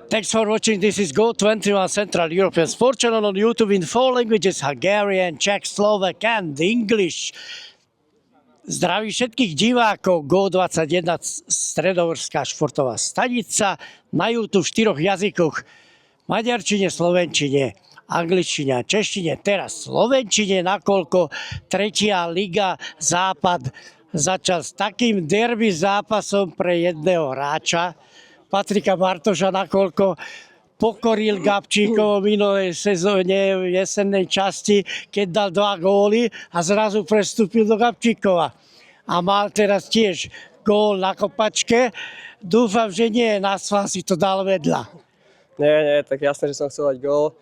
Thanks for watching. This is Go21 Central European Sport Channel on YouTube in 4 languages: Hungarian, Czech, Slovak and English. Zdraví všetkých divákov Go21 stredohorská športová stanica na YouTube v 4 jazykoch: maďarčine, slovenčine, angličtine a češtine. Teraz slovenčine, nakoľko 3. liga Západ začal s takým derby zápasom pre jedného hráča, Patrika Bartoša, nakoľko pokoril Gabčíkov v minulej sezóne v jesennej časti, keď dal 2 góly a zrazu prestúpil do Gabčíkova. A mal teraz tiež gól na kopačke. Dúfam, že nie, na sván si to dal vedľa. Nie, tak jasné, že som chcel dať gól.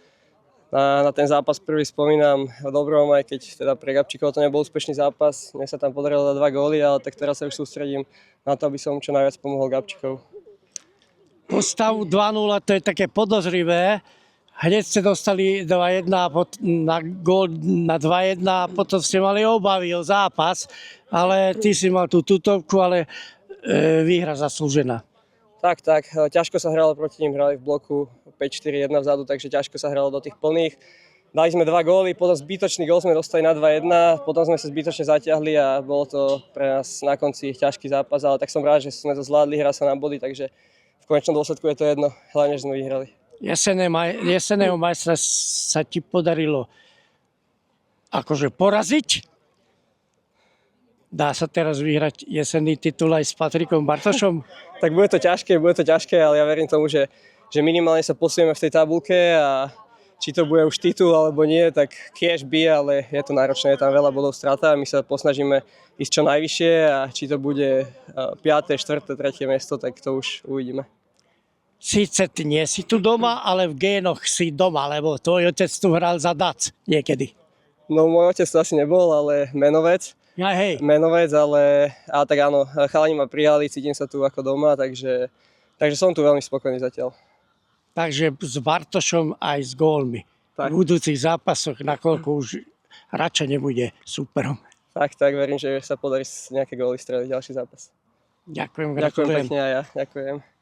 Na ten zápas prvý spomínam dobrom, aj keď teda pre Gabčíkov to nebol úspešný zápas. Mne sa tam podarilo dať 2 góly, ale tak teraz sa už sústredím na to, aby som čo najviac pomohol Gabčíkov. Po stavu 2-0 to je také podozrivé. Hneď ste dostali 2-1 na gól na 2-1 a potom ste mali obavy o zápas, ale ty si mal tú tutovku, ale výhra zaslúžená. Tak, ťažko sa hralo proti ním, hrali v bloku 5-4-1 vzadu, takže ťažko sa hralo do tých plných. Dali sme 2 góly, potom zbytočný gól sme dostali na 2-1, potom sme sa zbytočne zatiahli a bolo to pre nás na konci ťažký zápas, ale tak som rád, že sme to zvládli, hra sa nám body, takže v konečnom dôsledku je to jedno, hlavne, že sme vyhrali. Jesenného majstra sa ti podarilo akože poraziť. Dá sa teraz vyhrať jesenný titul aj s Patrikom Bartošom? Tak bude to ťažké, ale ja verím tomu, že minimálne sa posunieme v tej tabuľke a či to bude už titul alebo nie, tak kiež by, ale je to náročné, je tam veľa bodov strata a my sa posnažíme ísť čo najvyššie a či to bude 5., 4., 3. miesto, tak to už uvidíme. Síce ty nie si tu doma, ale v génoch si doma, lebo tvoj otec tu hral za DAC niekedy. No môj otec to asi nebol, ale menovec. Ja, hej. Menovec, ale tak áno, chalani ma prijali, cítim sa tu ako doma, takže som tu veľmi spokojný zatiaľ. Takže s Bartošom aj s gólmi. Tak. V budúcich zápasoch, nakoľko už radšej nebude súperom. Tak, verím, že sa podarí nejaké góly streliť ďalší zápas. Ďakujem, Ďakujem gratulujem. pekne aj ja, ďakujem.